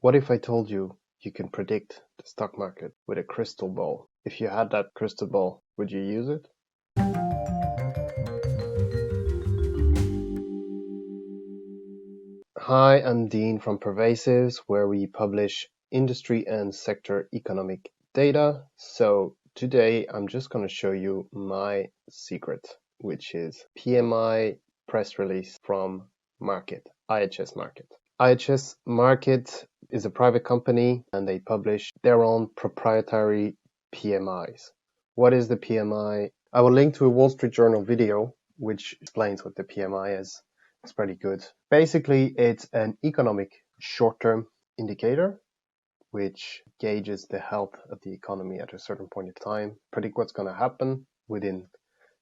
What if I told you you can predict the stock market with a crystal ball? If you had that crystal ball, would you use it? Hi, I'm Dean from Pervasives, where we publish industry and sector economic data. So today I'm just going to show you my secret, which is PMI press release from Markit, IHS Markit. IHS Markit is a private company and they publish their own proprietary PMIs. What is the PMI? I will link to a Wall Street Journal video which explains what the PMI is. It's pretty good. Basically, it's an economic short-term indicator which gauges the health of the economy at a certain point in time, predict what's going to happen within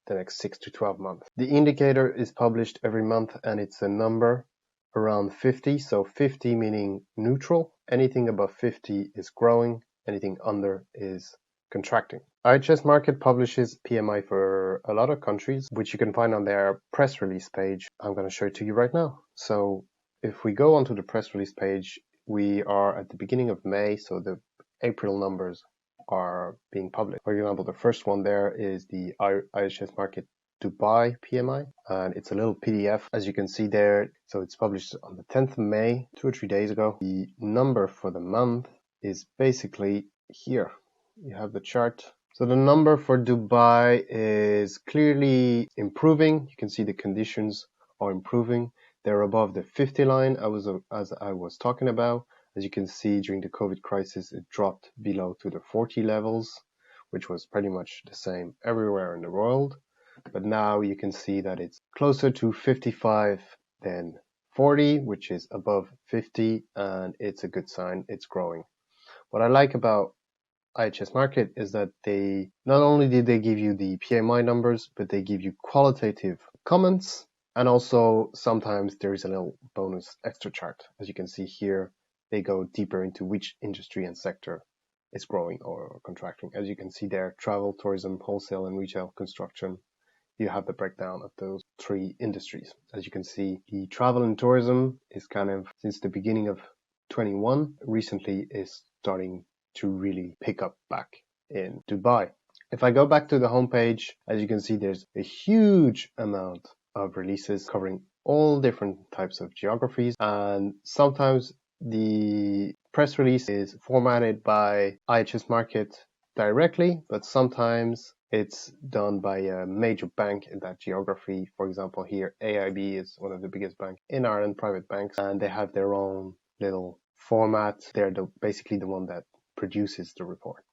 the next 6 to 12 months. The indicator is published every month and it's a number around 50. So 50 meaning neutral. Anything above 50 is growing. Anything under is contracting. IHS Markit publishes PMI for a lot of countries, which you can find on their press release page. I'm going to show it to you right now. So if we go onto the press release page, we are at the beginning of May, so the April numbers are being published. For example, the first one there is the IHS Markit Dubai PMI, and it's a little PDF, as you can see there. So it's published on the 10th of May, 2 or 3 days ago. The number for the month is basically here. You have the chart. So the number for Dubai is clearly improving. You can see the conditions are improving. They're above the 50 line as I was talking about. As you can see, during the COVID crisis, it dropped below to the 40 levels, which was pretty much the same everywhere in the world. But now you can see that it's closer to 55 than 40, which is above 50, and it's a good sign. It's growing. What I like about IHS Markit is that they not only did they give you the PMI numbers, but they give you qualitative comments, and also sometimes there is a little bonus extra chart. As you can see here, they go deeper into which industry and sector is growing or contracting. As you can see there, travel, tourism, wholesale, and retail, construction. You have the breakdown of those three industries. As you can see, the travel and tourism is kind of, since the beginning of 21, recently is starting to really pick up back in Dubai. If I go back to the homepage, as you can see, there's a huge amount of releases covering all different types of geographies, and sometimes the press release is formatted by IHS Markit directly, but sometimes it's done by a major bank in that geography. For example, here AIB is one of the biggest banks in Ireland, private banks, and they have their own little format. They're basically the one that produces the report.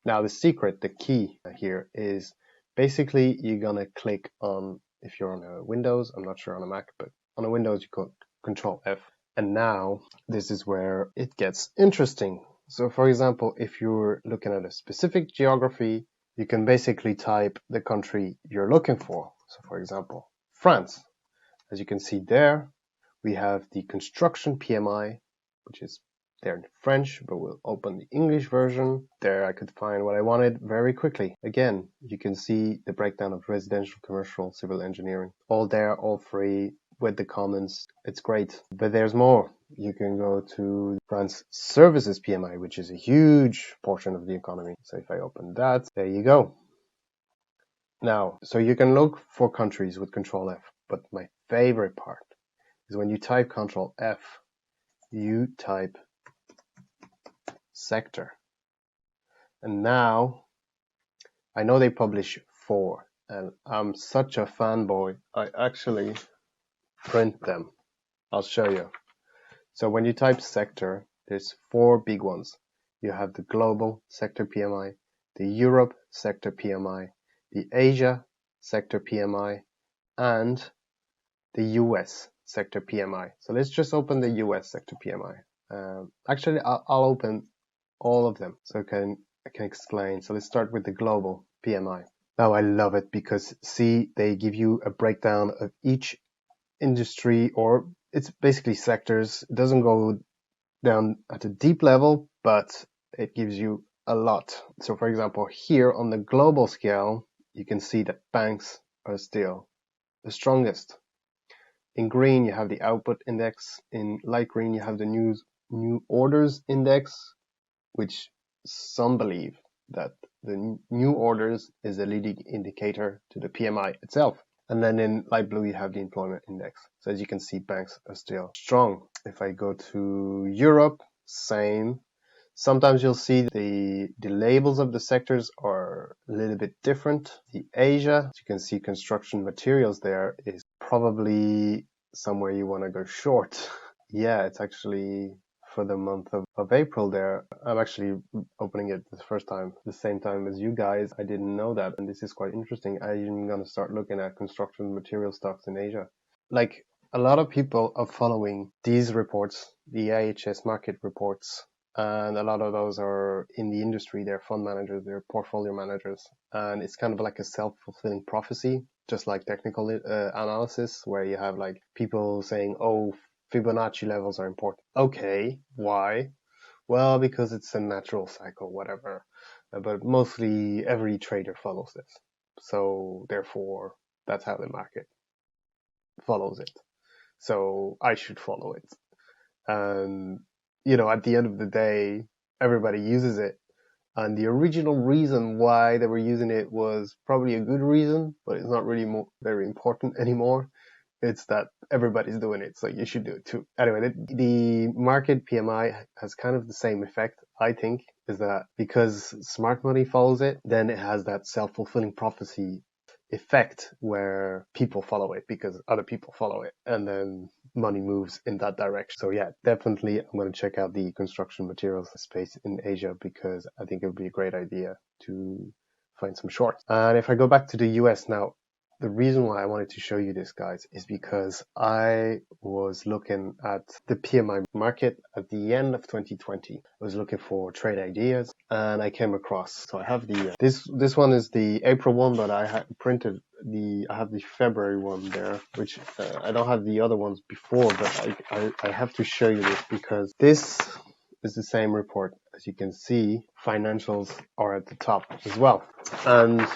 Now the secret, the key here is basically you're gonna click on, if you're on a Windows, I'm not sure on a Mac, but on a Windows you go Control F. And now this is where it gets interesting. So for example, if you're looking at a specific geography, you can basically type the country you're looking for. So for example, France. As you can see there, we have the construction PMI, which is there in French, but we'll open the English version. There I could find what I wanted very quickly. Again, you can see the breakdown of residential, commercial, civil engineering. All there, all free, with the comments. It's great. But there's more. You can go to France Services PMI, which is a huge portion of the economy. So if I open that, there you go. Now, so you can look for countries with Control F, but my favorite part is when you type Control F, you type sector. And now, I know they publish 4, and I'm such a fanboy, I actually print them. I'll show you. So when you type sector, there's 4 big ones. You have the global sector PMI, the Europe sector PMI, the Asia sector PMI, and the US sector PMI. So let's just open the US sector PMI. Actually, I'll open all of them so I can explain. So let's start with the global PMI. Now I love it because see, they give you a breakdown of each industry, or it's basically sectors. It doesn't go down at a deep level, but it gives you a lot. So for example, here on the global scale, you can see that banks are still the strongest. In green, you have the output index. In light green, you have the news new orders index, which some believe that the new orders is a leading indicator to the PMI itself. And then in light blue, you have the employment index. So as you can see, banks are still strong. If I go to Europe, same. Sometimes you'll see the labels of the sectors are a little bit different. The Asia, as you can see, construction materials there is probably somewhere you want to go short. Yeah, it's actually for the month of April there. I'm actually opening it the first time, the same time as you guys. I didn't know that, and this is quite interesting. I'm going to start looking at construction material stocks in Asia. Like, a lot of people are following these reports, the IHS Markit reports, and a lot of those are in the industry. They're fund managers, they're portfolio managers, and it's kind of like a self-fulfilling prophecy, just like technical analysis, where you have like people saying, oh, Fibonacci levels are important. Okay, why? Well, because it's a natural cycle, whatever. But mostly every trader follows this. So therefore, that's how the market follows it. So I should follow it. And, at the end of the day, everybody uses it. And the original reason why they were using it was probably a good reason, but it's not really very important anymore. It's that everybody's doing it, so you should do it too. Anyway, the Markit PMI has kind of the same effect, I think, is that because smart money follows it, then it has that self-fulfilling prophecy effect where people follow it because other people follow it, and then money moves in that direction. So yeah, definitely I'm going to check out the construction materials space in Asia because I think it would be a great idea to find some shorts. And if I go back to the US now, the reason why I wanted to show you this, guys, is because I was looking at the PMI market at the end of 2020. I was looking for trade ideas, and I came across. So I have the this one is the April one, but I printed I have the February one there, which I don't have the other ones before, but I have to show you this because this is the same report. As you can see, financials are at the top as well, and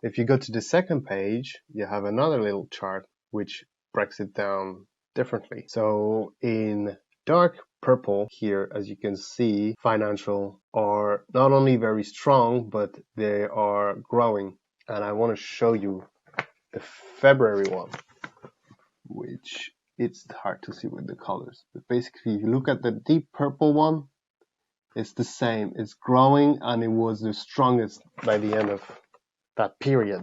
if you go to the second page, you have another little chart which breaks it down differently. So in dark purple here, as you can see, financial are not only very strong, but they are growing. And I want to show you the February one, which it's hard to see with the colors. But basically, if you look at the deep purple one, it's the same. It's growing, and it was the strongest by the end of that period.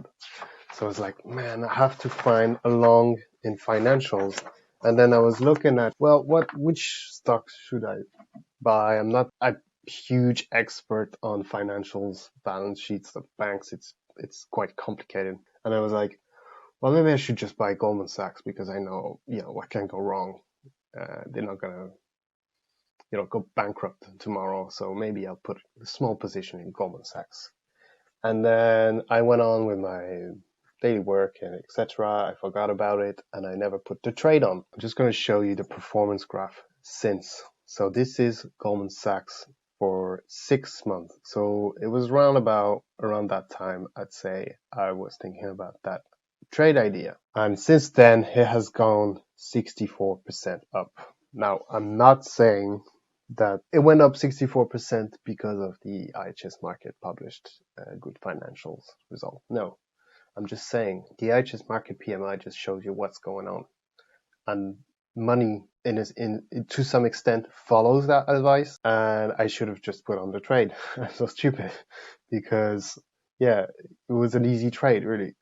So it's like, man, I have to find a long in financials. And then I was looking at, well, which stocks should I buy? I'm not a huge expert on financials, balance sheets of banks. It's quite complicated. And I was like, well, maybe I should just buy Goldman Sachs because I know, what can go wrong. They're not gonna, go bankrupt tomorrow. So maybe I'll put a small position in Goldman Sachs. And then I went on with my daily work and etc. I forgot about it and I never put the trade on. I'm just going to show you the performance graph since. So this is Goldman Sachs for 6 months. So it was around that time, I'd say, I was thinking about that trade idea. And since then, it has gone 64% up. Now, I'm not saying that it went up 64% because of the IHS Markit published good financials result. No, I'm just saying the IHS Markit PMI just shows you what's going on, and money to some extent follows that advice. And I should have just put on the trade. I'm so stupid because it was an easy trade really.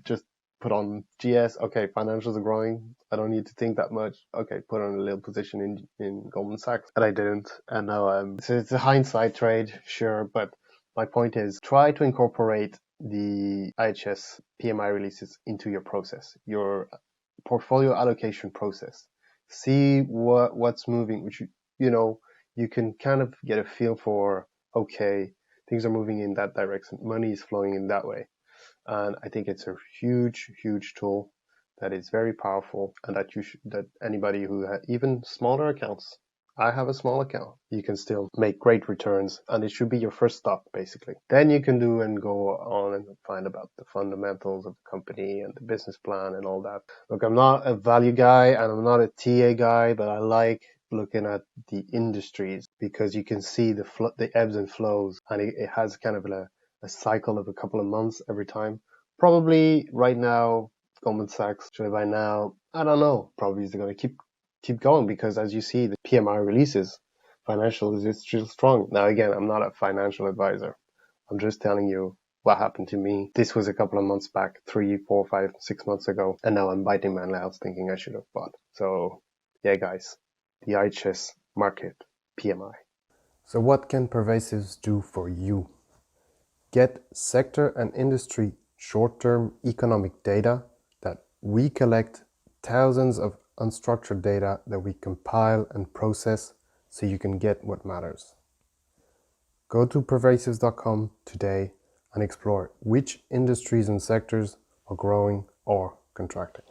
Just put on GS. Okay, financials are growing. I don't need to think that much. Okay, put on a little position in Goldman Sachs, and I didn't. And now so it's a hindsight trade, sure. But my point is, try to incorporate the IHS PMI releases into your process, your portfolio allocation process. See what's moving, which you can kind of get a feel for. Okay, things are moving in that direction. Money is flowing in that way. And I think it's a huge, huge tool that is very powerful, and that anybody who has even smaller accounts, I have a small account, you can still make great returns, and it should be your first stop basically. Then you can do and go on and find about the fundamentals of the company and the business plan and all that. Look, I'm not a value guy and I'm not a TA guy, but I like looking at the industries because you can see the ebbs and flows, and it has kind of a cycle of a couple of months every time. Probably right now, Goldman Sachs, actually by now, I don't know, probably they're going to keep going because as you see, the PMI releases, financials is still strong. Now, again, I'm not a financial advisor. I'm just telling you what happened to me. This was a couple of months back, 3, 4, 5, 6 months ago, and now I'm biting my nails thinking I should have bought. So, yeah, guys, the IHS Markit PMI. So what can pervasives do for you? Get sector and industry short-term economic data that we collect, thousands of unstructured data that we compile and process so you can get what matters. Go to pervasives.com today and explore which industries and sectors are growing or contracting.